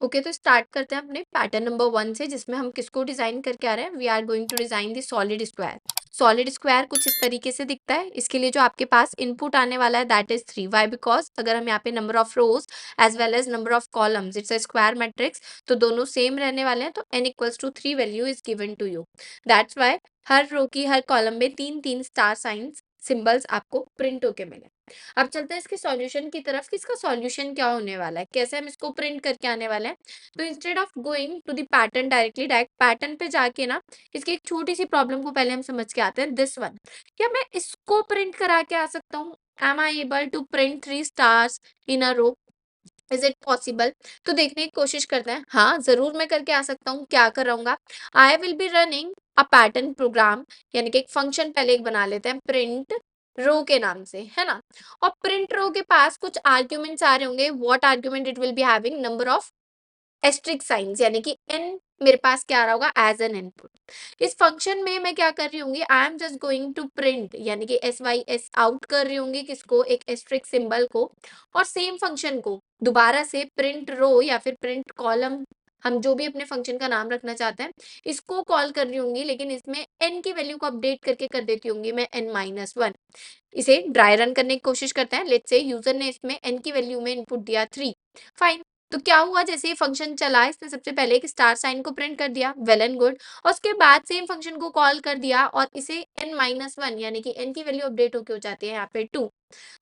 Okay, तो start करते हैं अपने पैटर्न नंबर 1 से, जिसमें हम किसको डिजाइन करके आ रहे हैं। We are going to design the solid square. Solid square कुछ इस तरीके से दिखता है। इसके लिए जो आपके पास इनपुट आने वाला है दैट इज 3। वाई? बिकॉज अगर हम यहाँ पे number of rows as well as number of columns, it's a square matrix, तो दोनों सेम रहने वाले हैं। तो n equals to 3 value is given to you. That's why हर रो की हर कॉलम में 3 स्टार साइंस सिंबल्स आपको प्रिंट होके मिले। अब चलते हैं इसके सॉल्यूशन की तरफ कि इसका सॉल्यूशन क्या होने वाला है, कैसे हम इसको प्रिंट करके आने वाले हैं। तो instead of going to the pattern directly, direct pattern पे जाके ना इसकी एक छोटी सी प्रॉब्लम को पहले हम समझ के आते हैं। दिस वन, क्या मैं इसको प्रिंट करा के आ सकता हूँ? Am I able to print 3 stars in a row? Is it possible? तो देखने की कोशिश करते हैं। हाँ, जरूर मैं करके आ सकता हूँ। क्या कर रहूंगा? I will be running a pattern program, यानी कि एक फंक्शन पहले एक बना लेते हैं प्रिंट रो के नाम से, है ना। और प्रिंट रो के पास कुछ आर्ग्यूमेंट्स आ रहे होंगे। What argument? It will be having number of asterisk signs, यानी कि n मेरे पास क्या आ रहा होगा एज एन इनपुट। इस फंक्शन में मैं क्या कर रही होंगी? I am just going to print, यानी कि SYS आउट कर रही होंगी किसको? एक एस्ट्रिक सिंबल को। और सेम फंक्शन को दोबारा से प्रिंट रो या फिर प्रिंट कॉलम, हम जो भी अपने फंक्शन का नाम रखना चाहते हैं, इसको कॉल कर रही होंगी। लेकिन इसमें n की वैल्यू को अपडेट करके कर देती होंगी मैं n-1। इसे ड्राई रन करने की कोशिश करते हैं। लेट्स से यूजर ने इसमें n की वैल्यू में इनपुट दिया 3। फाइन। तो क्या हुआ? जैसे ये फंक्शन चला, इसने सबसे पहले एक स्टार साइन को प्रिंट कर दिया, वेल एंड गुड। और उसके बाद सेम फंक्शन को कॉल कर दिया और इसे n-1, यानी कि n की वैल्यू अपडेट होके हो जाती है यहाँ पे 2।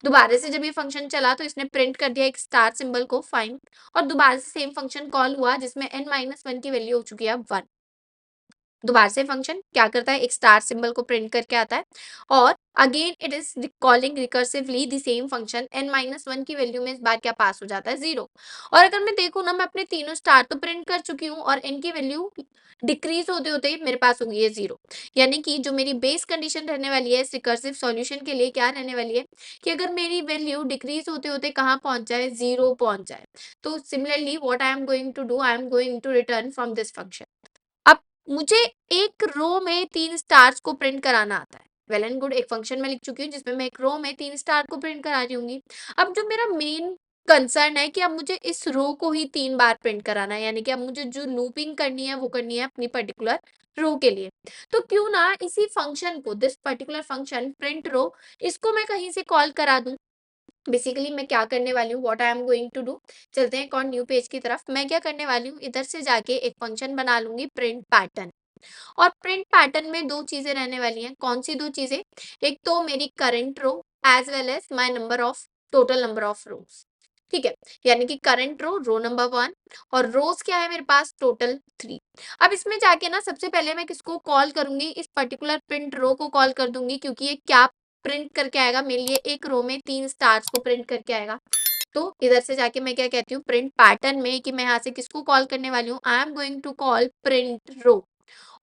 दोबारा से जब ये फंक्शन चला तो इसने प्रिंट कर दिया एक स्टार सिंबल को, फाइन। और दोबारा से सेम फंक्शन कॉल हुआ जिसमें n-1 की वैल्यू हो चुकी है 1। दोबारा से फंक्शन क्या करता है? एक स्टार सिंबल को प्रिंट करके आता है और again it is calling recursively the same function. n-1 की वैल्यू में इस बार क्या पास हो जाता है? 0। और अगर मैं देखूँ ना, मैं अपने तीनों स्टार तो प्रिंट कर चुकी हूँ और n की वैल्यू डिक्रीज होते होते मेरे पास होगी है 0। यानी कि जो मेरी बेस कंडीशन रहने वाली है इस रिकर्सिव सॉल्यूशन के लिए, क्या रहने वाली है कि अगर मेरी वैल्यू डिक्रीज होते होते कहाँ पहुंच जाए? 0 पहुंच जाए। तो similarly what I am going to do, I am going to return from this function. अब मुझे एक रो में 3 स्टार्स को प्रिंट कराना आता है। वेल एंड गुड, एक फंक्शन में लिख चुकी हूँ जिसमें मैं एक रो में 3 स्टार को प्रिंट करा रही होंगी। अब जो मेरा मेन कंसर्न है कि अब मुझे इस रो को ही 3 बार प्रिंट कराना है, यानी कि अब मुझे जो लूपिंग करनी है वो करनी है अपनी पर्टिकुलर रो के लिए। तो क्यों ना इसी फंक्शन को, दिस पर्टिकुलर फंक्शन प्रिंट रो, इसको मैं कहीं से कॉल करा दूं। बेसिकली मैं क्या करने वाली हूँ, what I am going to do, चलते हैं कौन न्यू पेज की तरफ। मैं क्या करने वाली हूँ, इधर से जाके एक फंक्शन बना लूंगी प्रिंट पैटर्न। और प्रिंट पैटर्न में दो चीजें रहने वाली हैं। कौन सी दो चीजें? एक तो मेरी current row as well as my number of total number of rows. ठीक है, यानी कि करंट रो, रो नंबर 1, और रोज क्या है मेरे पास? टोटल 3। अब इसमें जाके ना सबसे पहले मैं किसको कॉल करूंगी? इस पर्टिकुलर प्रिंट रो को कॉल कर दूंगी, क्योंकि ये क्या प्रिंट करके आएगा मेरे लिए? एक रो में 3 स्टार्स को प्रिंट करके आएगा। तो इधर से जाके मैं क्या कहती हूँ प्रिंट पैटर्न में कि मैं यहाँ से किसको कॉल करने वाली हूँ? I am going to call print row.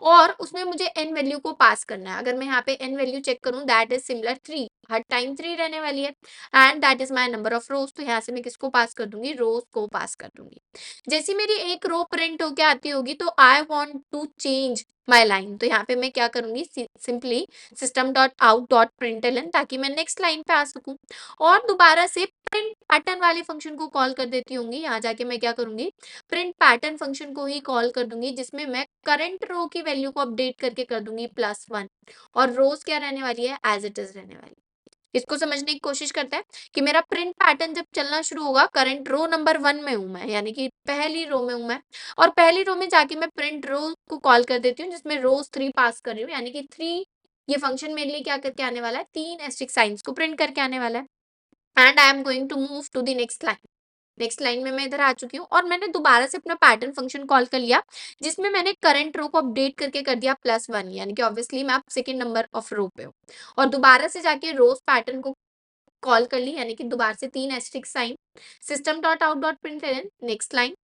और उसमें मुझे n वैल्यू को पास करना है। अगर मैं यहाँ पे n वैल्यू चेक करूँ that is similar 3, her time 3 रहने वाली है, and that is my number of rows. तो यहाँ से मैं किसको पास कर दूंगी? रोज को पास कर दूंगी। जैसी मेरी एक रो प्रिंट होके आती होगी तो I want to change my line, तो यहाँ पे मैं क्या करूंगी? Simply system dot out dot println, ताकि मैं नेक्स्ट लाइन पे आ सकूं। और दोबारा से प्रिंट पैटर्न वाले फंक्शन को कॉल कर देती होंगी। यहाँ जाके मैं क्या करूंगी? प्रिंट पैटर्न फंक्शन को ही कॉल कर दूंगी, जिसमें मैं करंट रो की वैल्यू को अपडेट करके कर दूंगी +1। और रोज क्या रहने वाली है? एज इट इज रहने वाली है। इसको समझने की कोशिश करते हैं कि मेरा प्रिंट पैटर्न जब चलना शुरू होगा, करंट रो नंबर 1 में हूं मैं, यानी कि पहली रो में हूं मैं। और पहली रो में जाके मैं प्रिंट रो को कॉल कर देती हूँ, जिसमें रोज 3 पास कर रही हूँ, यानी कि 3 ये फंक्शन मेरे लिए क्या करके आने वाला है? 3 एस्ट्रिक साइंस को प्रिंट करके आने वाला है। And I am going to move to the next line. Next line में मैं इधर आ चुकी हूँ और मैंने दोबारा से अपना पैटर्न फंक्शन कॉल कर लिया, जिसमें मैंने करंट रो को अपडेट करके कर दिया +1, यानी कि ऑब्वियसली मैं अब सेकंड नंबर ऑफ रो पे हूँ। और दोबारा से जाके रोज पैटर्न को कॉल कर ली, यानी कि दोबारा से 3 asterisk sign, system dot out dot println, next line,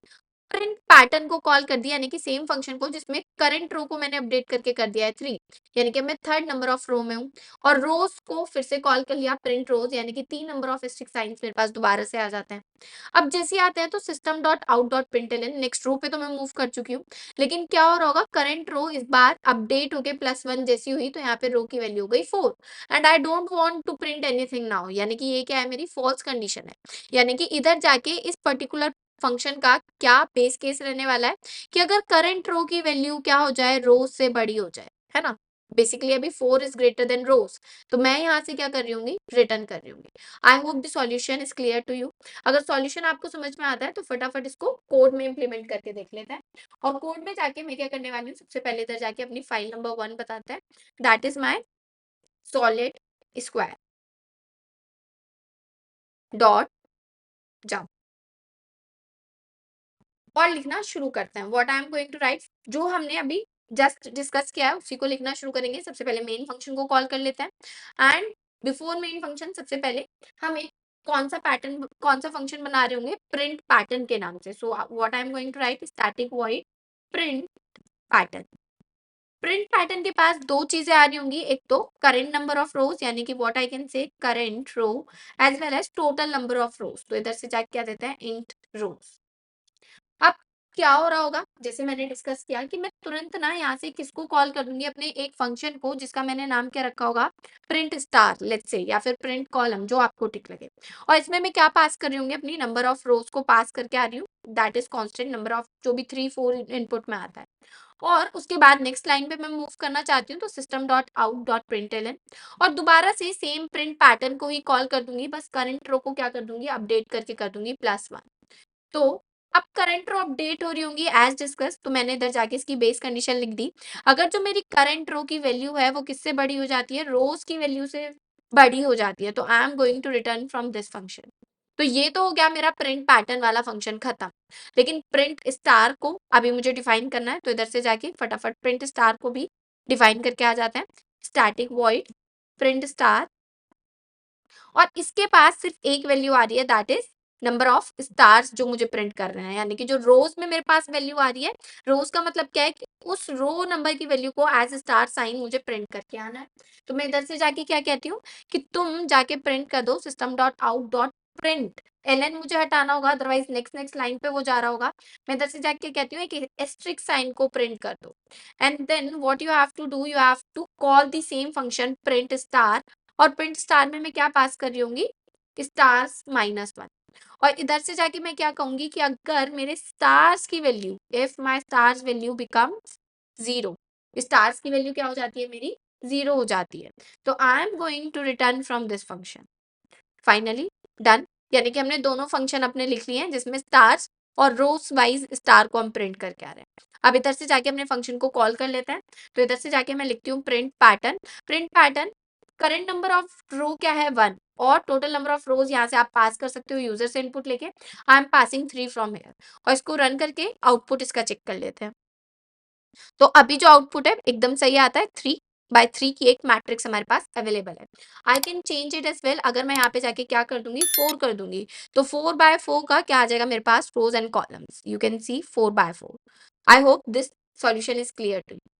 current pattern को कॉल कर दिया, यानी कि सेम फंक्शन को जिसमें करंट रो को मैंने अपडेट करके कर दिया है 3, यानी कि मैं थर्ड नंबर ऑफ रो में हूँ। और रोज को फिर से कॉल कर लिया प्रिंट रोज, यानी कि 3 नंबर ऑफ स्टिक साइंस मेरे पास दोबारा से आ जाते हैं। अब जैसे आते हैं तो system dot out dot println, next row पे तो मैं मूव कर चुकी हूँ, लेकिन क्या हो रहा होगा? करंट रो इस बार अपडेट होके +1 जैसी हुई, तो यहाँ पे रो की वैल्यू हो गई 4। And I don't want to print anything now, यानी कि ये क्या है? मेरी फॉल्स कंडीशन है। यानी कि इधर जाके इस पर्टिकुलर फंक्शन का क्या बेस केस रहने वाला है कि अगर करंट रो की वैल्यू क्या हो जाए, रोज से बड़ी हो जाए, है ना। बेसिकली अभी 4 इज ग्रेटर देन रोज, तो मैं यहाँ से क्या कर रही हूँ, रिटर्न कर रही हूँ। I hope the solution is clear to you. अगर सॉल्यूशन आपको समझ में आता है तो फटाफट इसको कोड में इंप्लीमेंट करके देख लेते हैं। और कोड में जाके मैं क्या करने वाली हूँ, सबसे पहले इधर जाके अपनी फाइल नंबर 1 बताते हैं, that is my solid square dot Java, और लिखना शुरू करते हैं। What I am going to write, जो हमने अभी जस्ट डिस्कस किया है उसी को लिखना शुरू करेंगे। सबसे पहले मेन फंक्शन को कॉल कर लेते हैं, एंड बिफोर मेन फंक्शन सबसे पहले हम एक कौन सा फंक्शन बना रहे होंगे, प्रिंट पैटर्न के नाम से। So what I am going to write, static void print pattern. Print pattern के पास दो चीजें आ रही होंगी, एक तो करेंट नंबर ऑफ रोज, यानी कि what I can say current row, as well as total number of rows. तो इधर से जाके क्या देते हैं, इंट रोज। अब क्या हो रहा होगा, जैसे मैंने डिस्कस किया कि मैं तुरंत ना यहाँ से किसको कॉल कर दूंगी, अपने एक फंक्शन को जिसका मैंने नाम क्या रखा होगा, प्रिंट स्टार लेट्स से, या फिर प्रिंट कॉलम, जो आपको टिक लगे। और इसमें मैं क्या पास कर रही हूँ, अपनी नंबर ऑफ रोज को पास करके आ रही हूँ, that is constant number of, जो भी 3 4 इनपुट में आता है। और उसके बाद नेक्स्ट लाइन पे मैं मूव करना चाहती हूँ, तो system dot out dot println, और दोबारा से सेम प्रिंट पैटर्न को ही कॉल कर दूंगी, बस करंट रो को क्या कर दूंगी, अपडेट करके कर दूंगी +1। तो अब करंट रो अपडेट हो रही होंगी एज डिस्कस, तो मैंने इधर जाके इसकी बेस कंडीशन लिख दी। अगर जो मेरी करंट रो की वैल्यू है वो किससे बड़ी हो जाती है, रोज की वैल्यू से बड़ी हो जाती है, तो I am going to return from this function. तो ये तो हो गया मेरा प्रिंट पैटर्न वाला फंक्शन खत्म। लेकिन प्रिंट स्टार को अभी मुझे डिफाइन करना है, तो इधर से जाके फटाफट प्रिंट स्टार को भी डिफाइन करके आ जाते हैं, स्टैटिक वॉइड प्रिंट स्टार। और इसके पास सिर्फ एक वैल्यू आ रही है, that is number of stars जो मुझे प्रिंट कर रहे हैं, यानी कि जो रोज में मेरे पास वैल्यू आ रही है, रोज का मतलब क्या है कि उस रो नंबर की वैल्यू को एज स्टार साइन मुझे प्रिंट करके आना है। तो मैं इधर से जाके क्या कहती हूँ कि तुम जाके प्रिंट कर दो system dot out dot print, LN मुझे हटाना होगा, अदरवाइज नेक्स्ट लाइन पे वो जा रहा होगा। मैं इधर से जाके कहती हूँ कि एस्ट्रिक साइन को प्रिंट कर दो, and then what you have to do, you have to call the same function print star. और प्रिंट स्टार में मैं क्या पास कर रही होंगी, स्टार्स -1। और इधर से जाके मैं क्या कहूंगी कि अगर मेरे स्टार्स की value, if my stars value becomes 0, stars की वैल्यू क्या हो जाती है मेरी, 0 हो जाती है, तो I am going to return from this function. Finally done, यानी कि हमने दोनों फंक्शन अपने लिख लिए हैं जिसमें स्टार्स और रोज वाइज स्टार को हम प्रिंट करके आ रहे हैं। अब इधर से जाके अपने फंक्शन को कॉल कर लेते हैं, तो इधर से जाके मैं लिखती हूँ print pattern. Print pattern, current number of row क्या है 1, और टोटल नंबर ऑफ रोज यहाँ से आप पास कर सकते हो यूजर से इनपुट लेके। I am passing 3 from here, और इसको रन करके आउटपुट इसका चेक कर लेते हैं। तो अभी जो आउटपुट है एकदम सही आता है, 3/3 की एक मैट्रिक्स हमारे पास अवेलेबल है। I can change it as well, अगर मैं यहाँ पे जाके क्या कर दूंगी, 4 कर दूंगी, तो 4/4 का क्या आ जाएगा मेरे पास, rows and columns, you can see 4/4। I hope this solution is clear to you.